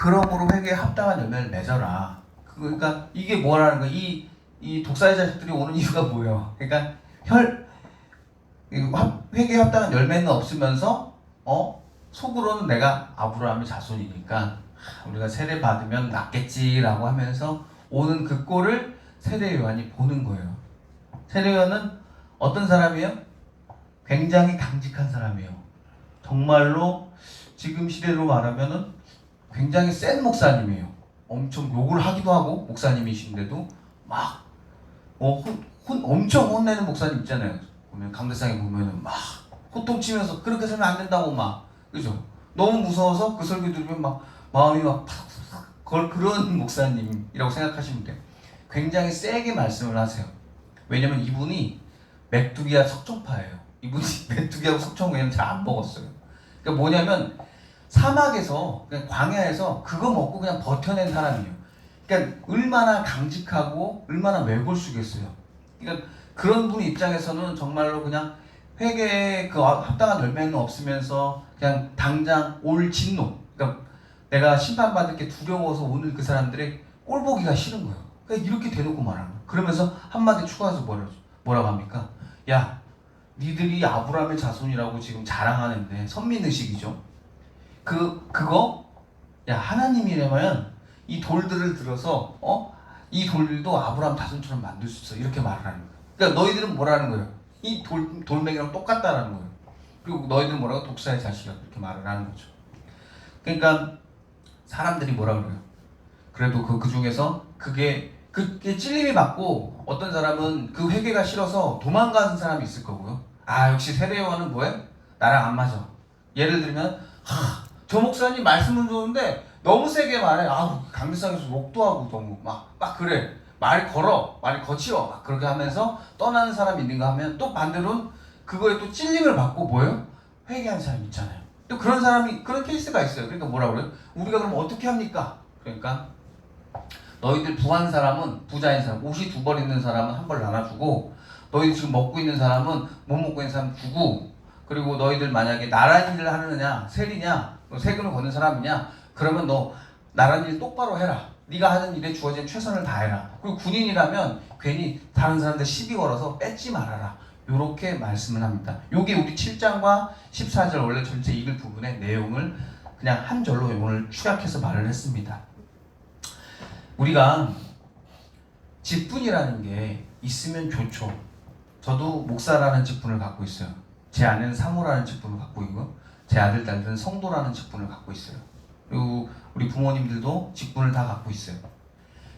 그러므로 회개에 합당한 열매를 맺어라. 그러니까 이게 뭐라는 거야? 이 독사의 자식들이 오는 이유가 뭐예요? 그러니까 회개에 합당한 열매는 없으면서 속으로는 내가 아브라함의 자손이니까 우리가 세례 받으면 낫겠지라고 하면서 오는 그 꼴을 세례 요한이 보는 거예요. 세례 요한은 어떤 사람이에요? 굉장히 강직한 사람이에요. 정말로 지금 시대로 말하면은 굉장히 센 목사님이에요. 엄청 욕을 하기도 하고 목사님이신데도 막 엄청 혼내는 목사님 있잖아요. 보면 강대상에 보면은 막 호통치면서 그렇게 살면 안 된다고 막 그죠? 너무 무서워서 그 설교 들으면 막 마음이 막 그런 목사님이라고 생각하시면 돼요. 굉장히 세게 말씀을 하세요. 왜냐면 이분이 메뚜기와 석청파예요. 이분이 메뚜기하고 석청 그냥 잘 안 먹었어요. 그러니까 뭐냐면 사막에서 그냥 광야에서 그거 먹고 그냥 버텨낸 사람이에요. 그러니까 얼마나 강직하고 얼마나 외골수겠어요. 그러니까 그런 분 입장에서는 정말로 그냥 회개에 그 합당한 열매는 없으면서 그냥 당장 올 진노. 그러니까 내가 심판받을 게 두려워서 오늘 그 사람들의 꼴 보기가 싫은 거예요. 그러니까 이렇게 대놓고 말하는 거예요. 그러면서 한마디 추가해서 뭐라고 합니까? 야, 니들이 아브라함의 자손이라고 지금 자랑하는데 선민의식이죠. 그거 야 하나님이라면 이 돌들을 들어서 이 돌들도 아브라함 자손처럼 만들 수 있어 이렇게 말을 하는 거예요. 그러니까 너희들은 뭐라는 거예요? 이 돌멩이랑 똑같다라는 거예요. 그리고 너희들은 뭐라고? 독사의 자식이야 이렇게 말을 하는 거죠. 그러니까 사람들이 뭐라 그래요? 그래도 그 중에서 그게 찔림이 받고 어떤 사람은 그 회개가 싫어서 도망가는 사람이 있을 거고요. 아 역시 세례요한은 뭐해? 나랑 안 맞아. 예를 들면 저 목사님 말씀은 좋은데 너무 세게 말해. 강대상에서 욕도 하고 너무 막 그래. 말이 거칠어. 막 그렇게 하면서 떠나는 사람이 있는가 하면 또 반대로는 그거에 또 찔림을 받고 뭐예요? 회개한 사람 있잖아요. 또 그런 사람이 그런 케이스가 있어요. 그러니까 뭐라 그래요? 우리가 그럼 어떻게 합니까? 그러니까 너희들 부한 사람은 부자인 사람, 옷이 두 벌 있는 사람은 한 벌 나눠주고 너희들 지금 먹고 있는 사람은 못 먹고 있는 사람 주고 그리고 너희들 만약에 나란 일을 하느냐 세리냐 세금을 거는 사람이냐 그러면 너 나란 일 똑바로 해라. 네가 하는 일에 주어진 최선을 다해라. 그리고 군인이라면 괜히 다른 사람들 시비 걸어서 뺏지 말아라. 요렇게 말씀을 합니다. 요게 우리 7장과 14절 원래 전체 읽을 부분의 내용을 그냥 한 절로 오늘 축약해서 말을 했습니다. 우리가 직분이라는 게 있으면 좋죠. 저도 목사라는 직분을 갖고 있어요. 제 아내는 사모라는 직분을 갖고 있고 제 아들, 딸들은 성도라는 직분을 갖고 있어요. 그리고 우리 부모님들도 직분을 다 갖고 있어요.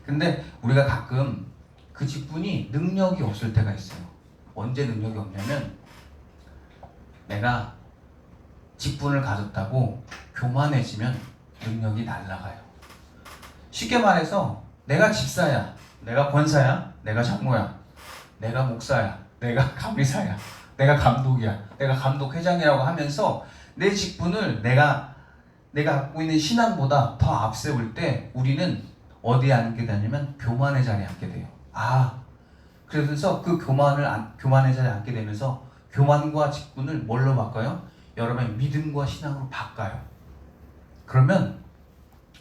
근데 우리가 가끔 그 직분이 능력이 없을 때가 있어요. 언제 능력이 없냐면 내가 직분을 가졌다고 교만해지면 능력이 날아가요. 쉽게 말해서 내가 집사야, 내가 권사야, 내가 장로야, 내가 목사야, 내가 감리사야, 내가 감독이야, 내가 감독회장이라고 하면서 내 직분을 내가 갖고 있는 신앙보다 더 앞세울 때 우리는 어디에 앉게 되냐면 교만의 자리에 앉게 돼요. 그래서 그 교만의 자리에 앉게 되면서 교만과 직분을 뭘로 바꿔요? 여러분의 믿음과 신앙으로 바꿔요. 그러면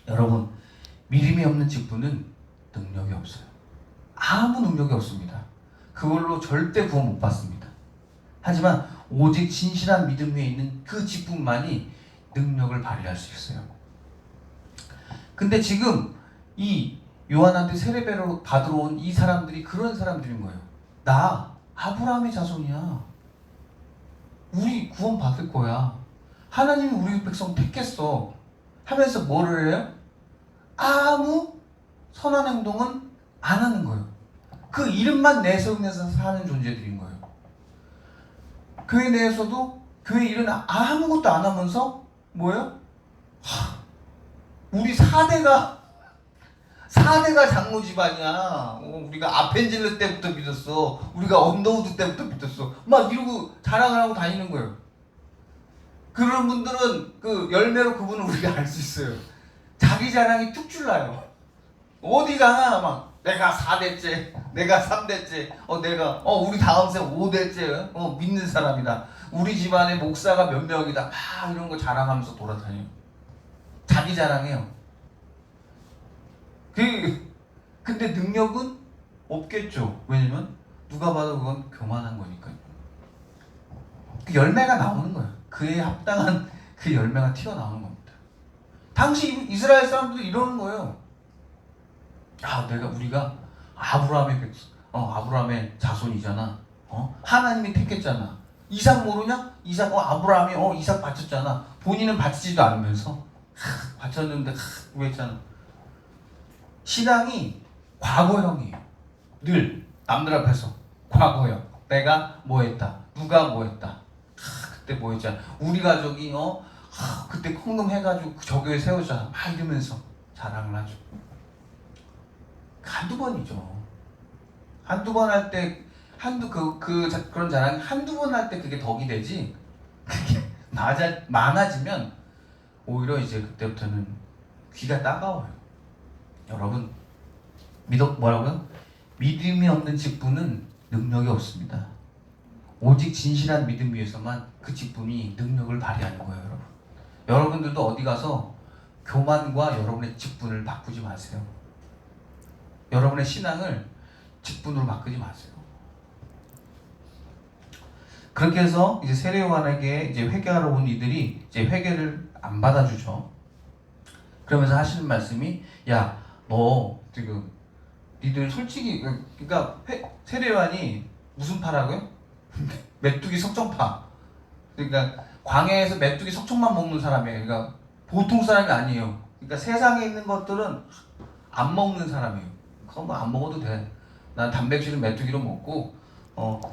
여러분 믿음이 없는 직분은 능력이 없어요. 아무 능력이 없습니다. 그걸로 절대 구원 못 받습니다. 하지만 오직 진실한 믿음 위에 있는 그 직분만이 능력을 발휘할 수 있어요. 근데 지금 이 요한한테 세례배로 받으러 온 이 사람들이 그런 사람들인 거예요. 나 아브라함의 자손이야. 우리 구원 받을 거야. 하나님이 우리 백성 택했어. 하면서 뭐를 해요? 아무 선한 행동은 안 하는 거예요. 그 이름만 내세우면서 사는 존재들인 거예요. 교회 내에서도 교회 일은 아무것도 안 하면서 뭐예요? 우리 4대가 장로 집안이야. 우리가 아펜젤러 때부터 믿었어. 우리가 언더우드 때부터 믿었어. 막 이러고 자랑을 하고 다니는 거예요. 그런 분들은 그 열매로 그분은 우리가 알 수 있어요. 자기 자랑이 툭 줄나요. 어디 가나 막 내가 4대째, 내가 3대째, 우리 다음 생 5대째 믿는 사람이다. 우리 집안의 목사가 몇 명이다. 막 이런 거 자랑하면서 돌아다녀요. 자기 자랑해요. 근데 능력은 없겠죠. 왜냐면 누가 봐도 그건 교만한 거니까요. 그 열매가 나오는 거예요. 그에 합당한 그 열매가 튀어나오는 겁니다. 당시 이스라엘 사람들도 이러는 거예요. 우리가 아브라함의 자손이잖아. 하나님이 택했잖아. 이삭 모르냐? 아브라함이 이삭 바쳤잖아. 본인은 바치지도 않으면서 바쳤는데 왜 했잖아. 신앙이 과거형이에요. 늘 남들 앞에서 과거형. 내가 뭐 했다. 누가 뭐 했다. 그때 뭐 했잖아. 우리 가족이 그때 콩금 해가지고 저 교회 세우잖아. 막 이러면서 자랑을 하죠. 한두 번이죠. 한두 번 할 때 그런 자랑이 한두 번 할 때 그게 덕이 되지. 그게 많아지면 오히려 이제 그때부터는 귀가 따가워요. 여러분 뭐라고요? 믿음이 없는 직분은 능력이 없습니다. 오직 진실한 믿음 위에서만 그 직분이 능력을 발휘하는 거예요, 여러분. 여러분들도 어디 가서 교만과 여러분의 직분을 바꾸지 마세요. 여러분의 신앙을 직분으로 바꾸지 마세요. 그렇게 해서 이제 세례요한에게 이제 회개하러 온 이들이 이제 회개를 안 받아주죠. 그러면서 하시는 말씀이, 야, 너 지금 니들 솔직히 그러니까 세례요한이 무슨 파라고요? 메뚜기 석정파. 그러니까 광야에서 메뚜기 석정만 먹는 사람이에요. 그러니까 보통 사람이 아니에요. 그러니까 세상에 있는 것들은 안 먹는 사람이에요. 그거 뭐 안 먹어도 돼. 난 단백질은 메뚜기로 먹고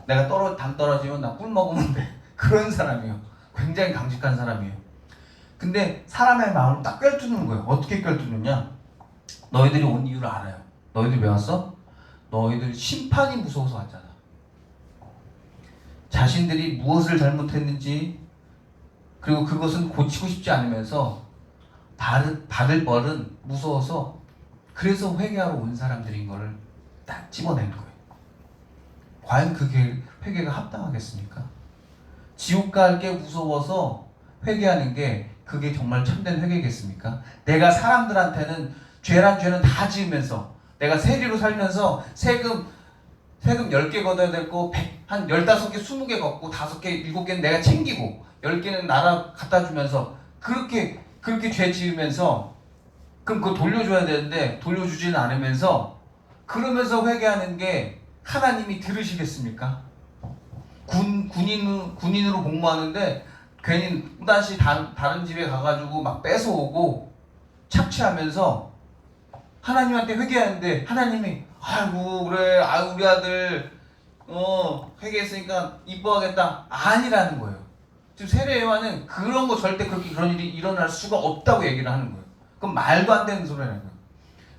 내가 당 떨어지면 나 꿀 먹으면 돼. 그런 사람이에요. 굉장히 강직한 사람이에요. 근데 사람의 마음을 딱 꿰뚫는 거예요. 어떻게 꿰뚫느냐? 너희들이 온 이유를 알아요. 너희들이 왜 왔어? 너희들 심판이 무서워서 왔잖아. 자신들이 무엇을 잘못했는지, 그리고 그것은 고치고 싶지 않으면서 받을 벌은 무서워서, 그래서 회개하러 온 사람들인 거를 딱 집어내는 거예요. 과연 그게 회개가 합당하겠습니까? 지옥 갈 게 무서워서 회개하는 게 그게 정말 참된 회개겠습니까? 내가 사람들한테는 죄란 죄는 다 지으면서, 내가 세리로 살면서 세금 10개 걷어야 되고 한 15개, 20개 걷고 5개, 7개는 내가 챙기고 10개는 나라 갖다 주면서 그렇게 죄 지으면서, 그럼 그거 돌려줘야 되는데 돌려주지는 않으면서, 그러면서 회개하는 게 하나님이 들으시겠습니까? 군인으로 복무하는데 괜히 또다시 다른 집에 가가지고 막 뺏어오고 착취하면서 하나님한테 회개하는데 하나님이 아이고 그래 우리 아들 회개했으니까 이뻐하겠다, 아니라는 거예요. 지금 세례요한은 그런 거 절대 그런 일이 일어날 수가 없다고 얘기를 하는 거예요. 그건 말도 안 되는 소리라는 거예요.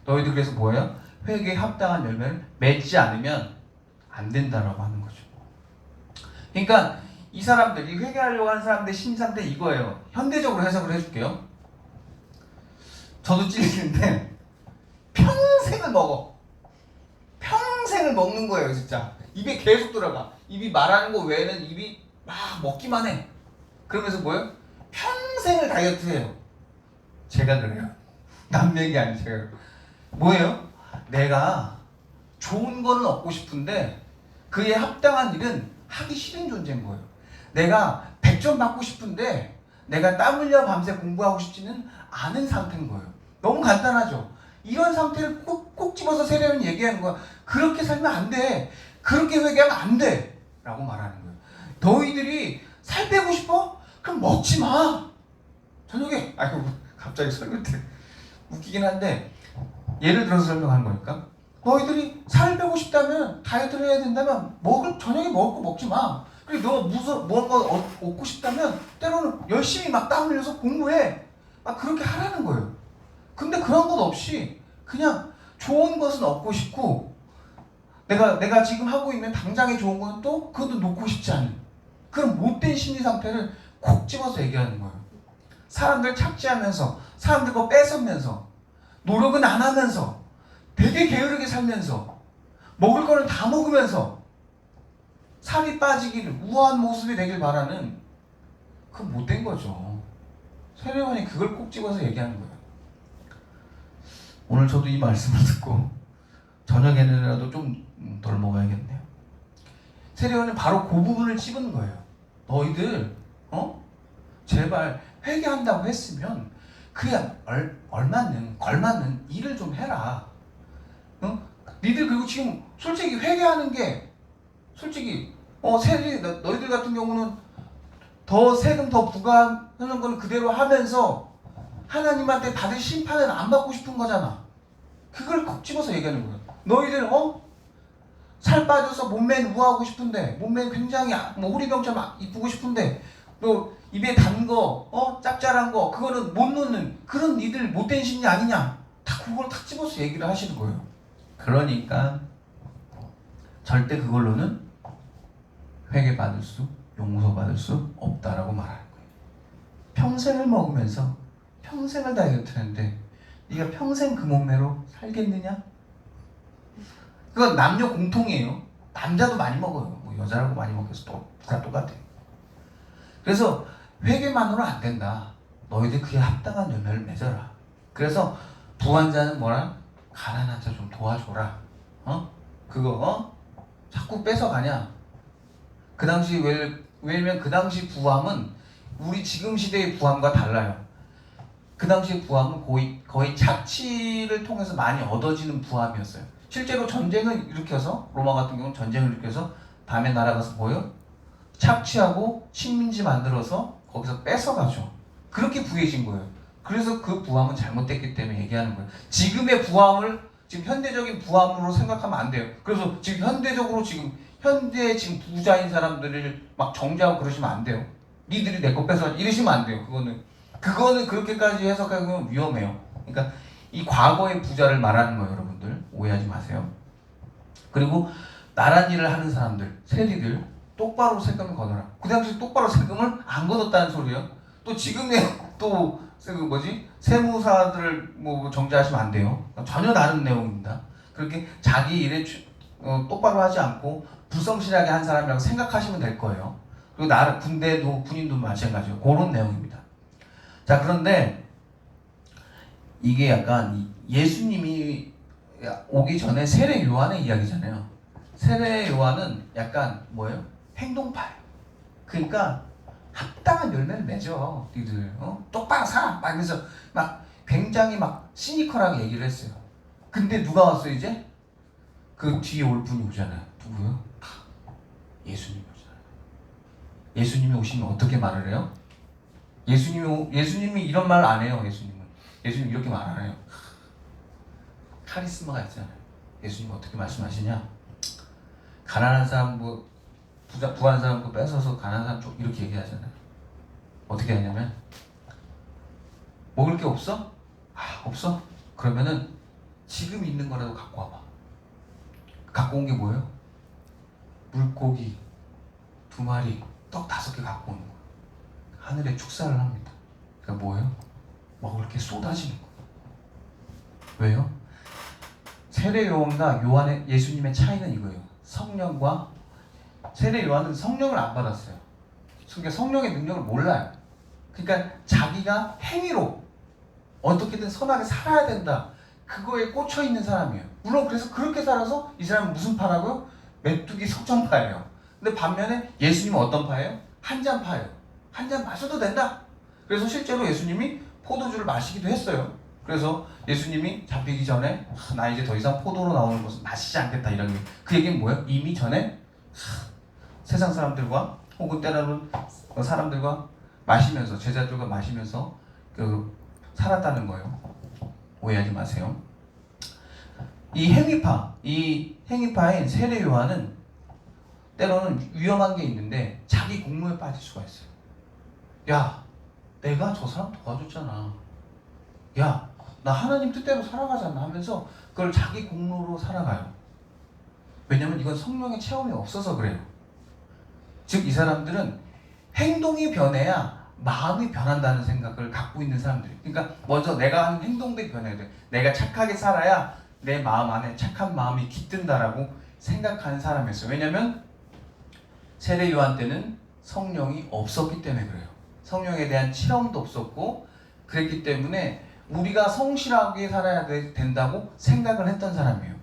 너희들 그래서 뭐예요? 회개에 합당한 열매를 맺지 않으면 안 된다라고 하는 거죠. 그러니까 이 사람들이 회개하려고 하는 사람들의 심상태 이거예요. 현대적으로 해석을 해줄게요. 저도 찔리는데 평생을 먹어. 평생을 먹는 거예요, 진짜. 입에 계속 들어가. 입이 말하는 거 외에는 입이 막 먹기만 해. 그러면서 뭐예요? 평생을 다이어트해요. 제가 그래요. 남 얘기 아니에요. 제가. 뭐예요? 내가 좋은 거는 얻고 싶은데 그에 합당한 일은 하기 싫은 존재인 거예요. 내가 100점 받고 싶은데 내가 땀 흘려 밤새 공부하고 싶지는 않은 상태인 거예요. 너무 간단하죠? 이런 상태를 꼭 집어서 세례요한이 얘기하는 거야. 그렇게 살면 안 돼. 그렇게 회개하면 안 돼. 라고 말하는 거예요. 너희들이 살 빼고 싶어? 그럼 먹지 마. 저녁에 갑자기 설교 때 웃기긴 한데, 예를 들어서 설명하는 거니까, 너희들이 살 빼고 싶다면, 다이어트를 해야 된다면 저녁에 먹을 거 먹지 마. 그리고 너 뭔가 얻고 싶다면 때로는 열심히 막 땀 흘려서 공부해. 막 그렇게 하라는 거예요. 근데 그런 것 없이 그냥 좋은 것은 얻고 싶고, 내가 지금 하고 있는 당장에 좋은 거는 또 그것도 놓고 싶지 않은 그런 못된 심리 상태를 콕 집어서 얘기하는 거예요. 사람들 착취하면서, 사람들 거 뺏으면서, 노력은 안 하면서, 되게 게으르게 살면서, 먹을 거를 다 먹으면서 살이 빠지기를, 우아한 모습이 되길 바라는, 그건 못된 거죠. 세례요한이 그걸 꼭 집어서 얘기하는 거예요. 오늘 저도 이 말씀을 듣고 저녁에는라도 좀 덜 먹어야겠네요. 세례요한은 바로 그 부분을 찝은 거예요. 너희들 제발 회개한다고 했으면 그냥 걸맞는 일을 좀 해라. 니들 그리고 지금 솔직히 회개하는 게 솔직히 너희들 같은 경우는 더 세금 더 부과하는 건 그대로 하면서 하나님한테 받을 심판은 안 받고 싶은 거잖아. 그걸 콕 집어서 얘기하는 거야. 너희들 살 빠져서 몸매 우아하고 싶은데, 몸매 굉장히 호리병처럼 이쁘고 싶은데, 또 입에 단 거, 짭짤한 거 그거는 못 놓는 그런 니들 못된 심리 아니냐. 다 그걸 탁 집어서 얘기를 하시는 거예요. 그러니까 절대 그걸로는 회개받을 수, 용서받을 수 없다라고 말하는 거예요. 평생을 먹으면서 평생을 다이어트 하는데 네가 평생 그 몸매로 살겠느냐? 그건 남녀 공통이에요. 남자도 많이 먹어요. 뭐 여자라고 많이 먹어서 다 똑같아요. 그래서 회개만으로 안 된다. 너희들 그에 합당한 열매를 맺어라. 그래서 부한자는 뭐라? 가난한 자 좀 도와줘라. 그거 자꾸 뺏어가냐? 그 당시 왜냐면 그 당시 부함은 우리 지금 시대의 부함과 달라요. 그 당시 부함은 거의 착취를 통해서 많이 얻어지는 부함이었어요. 실제로 전쟁을 일으켜서 로마 같은 경우는 전쟁을 일으켜서 밤에 날아가서 착취하고 식민지 만들어서 거기서 뺏어가죠. 그렇게 부해진 거예요. 그래서 그 부함은 잘못됐기 때문에 얘기하는 거예요. 지금의 부함을 지금 현대적인 부함으로 생각하면 안 돼요. 그래서 지금 현대적으로 현대 지금 부자인 사람들을 막 정죄하고 그러시면 안 돼요. 니들이 내 거 뺏어 이러시면 안 돼요. 그거는 그렇게까지 해석하면 위험해요. 그러니까 이 과거의 부자를 말하는 거예요, 여러분들. 오해하지 마세요. 그리고 나란 일을 하는 사람들, 세리들 똑바로 세금을 걷어라. 그 당시 똑바로 세금을 안 걷었다는 소리예요. 또 지금의 세무사들을 정죄하시면 안 돼요. 전혀 다른 내용입니다. 그렇게 자기 일에 똑바로 하지 않고 불성실하게 한 사람이라고 생각하시면 될 거예요. 그리고 군대도 군인도 마찬가지예요. 그런 내용입니다. 자, 그런데 이게 약간 예수님이 오기 전에 세례 요한의 이야기잖아요. 세례 요한은 약간 뭐예요? 행동파예요. 그러니까 합당한 열매를 맺어, 니들. 똑바로 살아. 그래서 굉장히 시니컬하게 얘기를 했어요. 근데 누가 왔어요, 이제? 그 뒤에 올 분이 오잖아요. 누구요? 예수님이 오잖아요. 예수님이 오시면 어떻게 말을 해요? 예수님이 이런 말 안 해요, 예수님 이렇게 말 안 해요. 카리스마가 있잖아요. 예수님 어떻게 말씀하시냐? 가난한 사람 부한 사람 뺏어서 가난한 사람 쪽 이렇게 얘기하잖아요. 어떻게 하냐면 먹을 게 없어? 없어? 그러면은 지금 있는 거라도 갖고 와봐. 갖고 온 게 뭐예요? 물고기 2마리, 떡 5개 갖고 오는 거예요. 하늘에 축사를 합니다. 그러니까 뭐예요? 먹을 게 쏟아지는 거예요. 왜요? 세례 요한과 예수님의 차이는 이거예요. 성령과 세례 요한은 성령을 안 받았어요. 그러니까 성령의 능력을 몰라요. 그러니까 자기가 행위로 어떻게든 선하게 살아야 된다. 그거에 꽂혀 있는 사람이에요. 물론 그래서 그렇게 살아서 이 사람은 무슨 파라고요? 메뚜기 석정파예요. 근데 반면에 예수님은 어떤 파예요? 한잔파예요. 한 잔 마셔도 된다. 그래서 실제로 예수님이 포도주를 마시기도 했어요. 그래서 예수님이 잡히기 전에 나 이제 더 이상 포도로 나오는 것은 마시지 않겠다 이런 게, 그 얘기는 뭐예요? 이미 전에 세상 사람들과 혹은 때로는 사람들과 마시면서, 제자들과 마시면서 살았다는 거예요. 오해하지 마세요. 이 행위파인 세례 요한은 때로는 위험한 게 있는데 자기 공로에 빠질 수가 있어요. 야, 내가 저 사람 도와줬잖아. 야, 나 하나님 뜻대로 살아가잖아 하면서 그걸 자기 공로로 살아가요. 왜냐면 이건 성령의 체험이 없어서 그래요. 즉 이 사람들은 행동이 변해야 마음이 변한다는 생각을 갖고 있는 사람들이에요. 그러니까 먼저 내가 하는 행동도 변해야 돼. 내가 착하게 살아야 내 마음 안에 착한 마음이 깃든다라고 생각하는 사람이었어요. 왜냐면 세례 요한 때는 성령이 없었기 때문에 그래요. 성령에 대한 체험도 없었고 그랬기 때문에 우리가 성실하게 살아야 된다고 생각을 했던 사람이에요.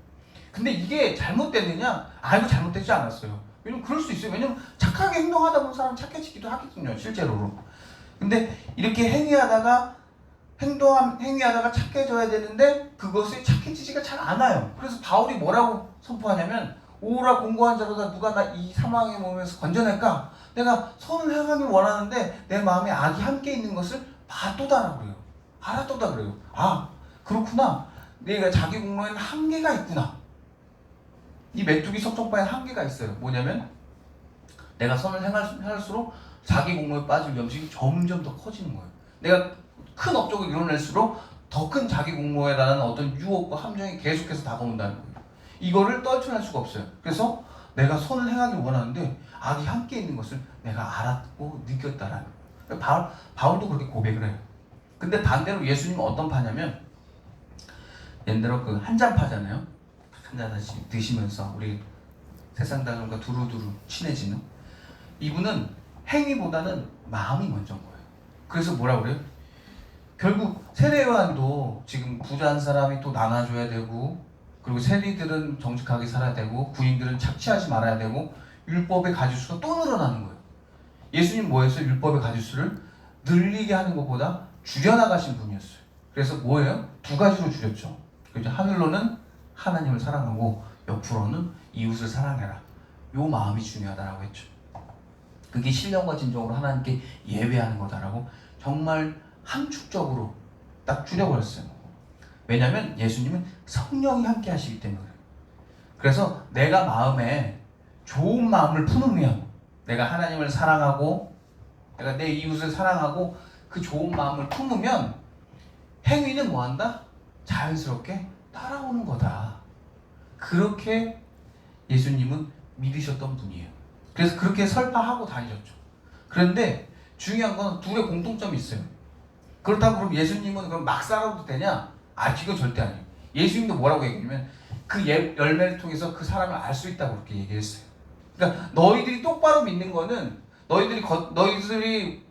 근데 이게 잘못됐느냐? 이거 잘못되지 않았어요. 왜냐면 그럴 수 있어요. 왜냐면 착하게 행동하다 보면 사람 착해지기도 하거든요, 실제로로. 근데 이렇게 행위하다가 착해져야 되는데 그것이 착해지지가 잘 않아요. 그래서 바울이 뭐라고 선포하냐면, 오라 공고한 자로다 누가 나 이 사망의 몸에서 건져낼까? 내가 선을 행하길 원하는데 내 마음에 악이 함께 있는 것을 봤도다라고 그래요. 알았도다 그래요. 그렇구나. 내가 자기 공로에는 한계가 있구나. 이 메뚜기 석정파에 한계가 있어요. 뭐냐면 내가 선을 행할수록 자기 공로에 빠질 위험성이 점점 더 커지는 거예요. 내가 큰 업적을 이뤄낼수록 더 큰 자기 공로에라는 어떤 유혹과 함정이 계속해서 다가온다는 거예요. 이거를 떨쳐낼 수가 없어요. 그래서 내가 선을 행하길 원하는데 악이 함께 있는 것을 내가 알았고 느꼈다라는 거예요. 바울도 그렇게 고백을 해요. 근데 반대로 예수님은 어떤 파냐면, 옛날로 그 한 잔 파잖아요. 한 잔씩 드시면서 우리 세상 사람과 두루두루 친해지는, 이분은 행위보다는 마음이 먼저인 거예요. 그래서 뭐라 그래요? 결국 세례요한도 지금 부자 한 사람이 또 나눠줘야 되고, 그리고 세리들은 정직하게 살아야 되고, 부인들은 착취하지 말아야 되고, 율법의 가지수가 또 늘어나는 거예요. 예수님 뭐였어요? 율법의 가지수를 늘리게 하는 것보다 줄여나가신 분이었어요. 그래서 뭐예요? 두 가지로 줄였죠. 그죠? 하늘로는 하나님을 사랑하고 옆으로는 이웃을 사랑해라. 요 마음이 중요하다라고 했죠. 그게 신령과 진정으로 하나님께 예배하는 거다라고 정말 함축적으로 딱 줄여버렸어요. 왜냐하면 예수님은 성령이 함께 하시기 때문에 그래요. 그래서 내가 마음에 좋은 마음을 품으면, 내가 하나님을 사랑하고 내가 내 이웃을 사랑하고 그 좋은 마음을 품으면 행위는 뭐한다? 자연스럽게 따라오는 거다. 그렇게 예수님은 믿으셨던 분이에요. 그래서 그렇게 설파하고 다니셨죠. 그런데 중요한 건 둘의 공통점이 있어요. 그렇다고 그럼 예수님은 그럼 막 살아도 되냐? 그건 절대 아니에요. 예수님도 뭐라고 얘기하냐면 그 열매를 통해서 그 사람을 알 수 있다고 그렇게 얘기했어요. 그러니까 너희들이 똑바로 믿는 거는 너희들이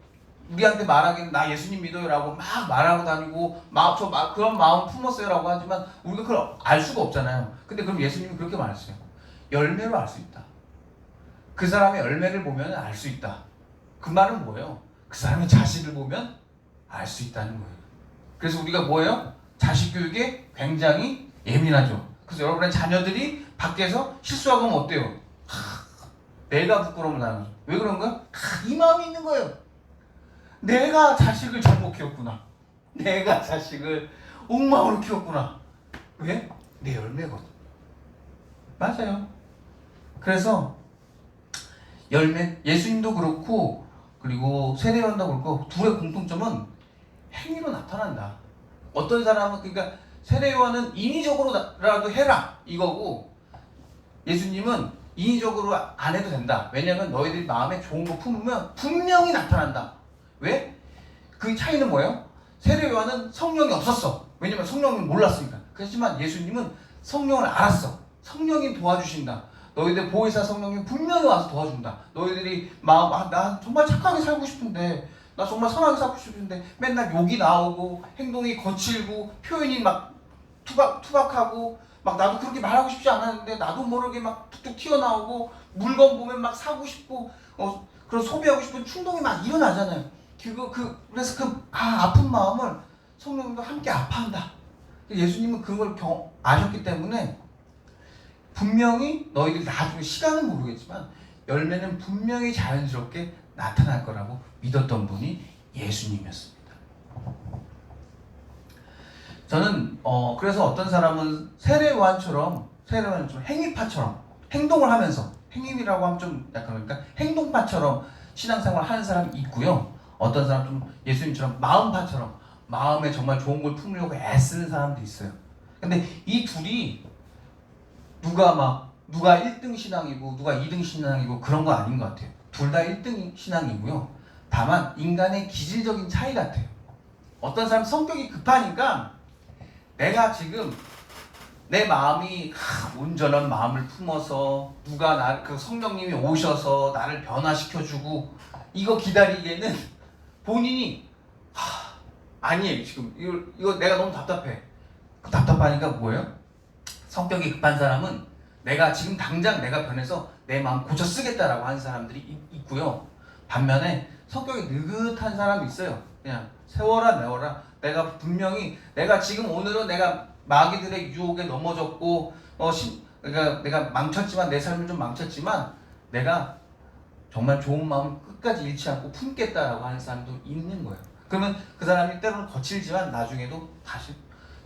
우리한테 말하기는 나 예수님 믿어요라고 막 말하고 다니고 그런 마음 품었어요라고 하지만 우리가 그걸 알 수가 없잖아요. 근데 그럼 예수님이 그렇게 말했어요. 열매로 알 수 있다. 그 사람의 열매를 보면 알 수 있다. 그 말은 뭐예요? 그 사람의 자식을 보면 알 수 있다는 거예요. 그래서 우리가 뭐예요? 자식 교육에 굉장히 예민하죠. 그래서 여러분의 자녀들이 밖에서 실수하고 하면 어때요? 내가 부끄러움을 당하죠. 왜 그런가? 이 마음이 있는 거예요. 내가 자식을 잘못 키웠구나. 내가 자식을 옥마음으로 키웠구나. 왜? 내 열매거든. 맞아요. 그래서 예수님도 그렇고 그리고 세례요한도 그렇고 둘의 공통점은 행위로 나타난다. 어떤 사람은 그러니까 세례요한은 인위적으로라도 해라 이거고, 예수님은 인위적으로 안 해도 된다. 왜냐하면 너희들이 마음에 좋은 거 품으면 분명히 나타난다. 왜? 그 차이는 뭐예요? 세례요한은 성령이 없었어. 왜냐면 성령을 몰랐으니까. 그렇지만 예수님은 성령을 알았어. 성령이 도와주신다. 너희들 보혜사 성령이 분명히 와서 도와준다. 너희들이 나 정말 착하게 살고 싶은데, 나 정말 선하게 살고 싶은데 맨날 욕이 나오고 행동이 거칠고 표현이 막 투박하고 막 나도 그렇게 말하고 싶지 않았는데 나도 모르게 막 툭툭 튀어나오고 물건 보면 막 사고 싶고 그런 소비하고 싶은 충동이 막 일어나잖아요. 그래서 아픈 마음을 성령님도 함께 아파한다. 예수님은 그걸 아셨기 때문에 분명히 너희들이 나중에 시간은 모르겠지만 열매는 분명히 자연스럽게 나타날 거라고 믿었던 분이 예수님이었습니다. 저는 그래서 어떤 사람은 세례요한처럼 행위파처럼 행동을 하면서, 행위라고 하면 좀 약간 그러니까 행동파처럼 신앙생활을 하는 사람이 있고요. 어떤 사람 좀 예수님처럼 마음파처럼 마음에 정말 좋은 걸 품으려고 애쓰는 사람도 있어요. 근데 이 둘이 누가 1등 신앙이고 누가 2등 신앙이고 그런 거 아닌 것 같아요. 둘 다 1등 신앙이고요. 다만 인간의 기질적인 차이 같아요. 어떤 사람 성격이 급하니까 내가 지금 내 마음이 온전한 마음을 품어서 그 성령님이 오셔서 나를 변화시켜주고 이거 기다리기에는 본인이 아니에요. 지금 이거 내가 너무 답답해. 답답하니까 뭐예요? 성격이 급한 사람은 내가 지금 당장 내가 변해서 내 마음 고쳐 쓰겠다라고 하는 사람들이 있고요. 반면에 성격이 느긋한 사람이 있어요. 그냥 세워라 내워라. 내가 분명히 내가 지금 오늘은 내가 마귀들의 유혹에 넘어졌고 그러니까 내가 망쳤지만 내 삶을 좀 망쳤지만 내가 정말 좋은 마음 끝까지 잃지 않고 품겠다라고 하는 사람도 있는 거예요. 그러면 그 사람이 때로는 거칠지만 나중에도 다시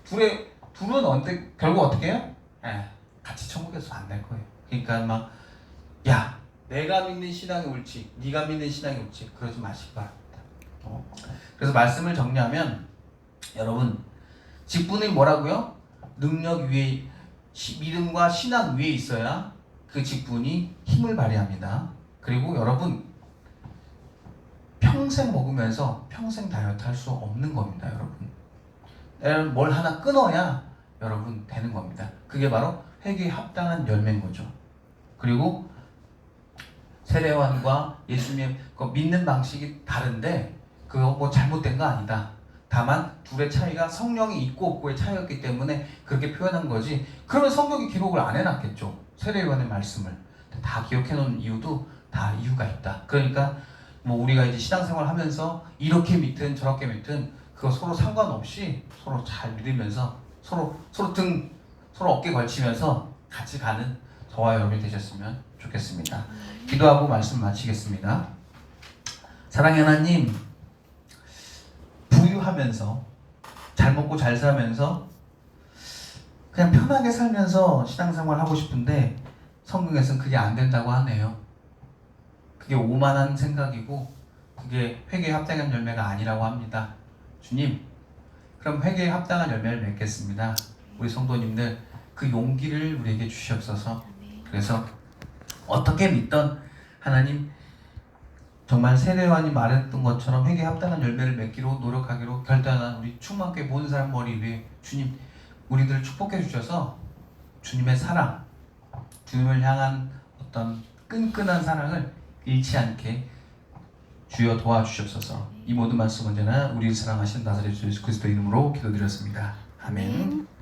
둘은 언제 결국 어떻게 해요? 같이 천국에서 만날 거예요. 그러니까 막 야 내가 믿는 신앙이 옳지 네가 믿는 신앙이 옳지 그러지 마시기 바랍니다. 그래서 말씀을 정리하면 여러분 직분이 뭐라고요? 능력 위에 믿음과 신앙 위에 있어야 그 직분이 힘을 발휘합니다. 그리고 여러분 평생 먹으면서 평생 다이어트 할 수 없는 겁니다. 여러분 뭘 하나 끊어야 여러분 되는 겁니다. 그게 바로 회개에 합당한 열매인 거죠. 그리고 세례요한과 예수님 믿는 방식이 다른데 그거 뭐 잘못된 거 아니다. 다만 둘의 차이가 성령이 있고 없고의 차이였기 때문에 그렇게 표현한 거지. 그러면 성경이 기록을 안 해놨겠죠. 세례요한의 말씀을 다 기억해 놓은 이유도 다 이유가 있다. 그러니까 뭐 우리가 이제 신앙생활 하면서 이렇게 믿든 저렇게 믿든 그거 서로 상관없이 서로 잘 믿으면서 서로 어깨 걸치면서 같이 가는 저와 여러분이 되셨으면 좋겠습니다. 기도하고 말씀 마치겠습니다. 사랑의 하나님, 부유하면서 잘 먹고 잘 살면서 그냥 편하게 살면서 신앙생활 하고 싶은데 성경에서는 그게 안 된다고 하네요. 그게 오만한 생각이고 그게 회개에 합당한 열매가 아니라고 합니다. 주님, 그럼 회개에 합당한 열매를 맺겠습니다. 우리 성도님들 그 용기를 우리에게 주시옵소서. 그래서 어떻게 믿던 하나님 정말 세례요한이 말했던 것처럼 회개에 합당한 열매를 맺기로 노력하기로 결단한 우리 충만교회 모든 사람 머리 위에 주님 우리들을 축복해 주셔서 주님의 사랑, 주님을 향한 어떤 끈끈한 사랑을 잃지 않게 주여 도와주시옵소서. 이 모든 말씀 언제나 우리를 사랑하신 나사렛 예수 그리스도 이름으로 기도드렸습니다. 아멘.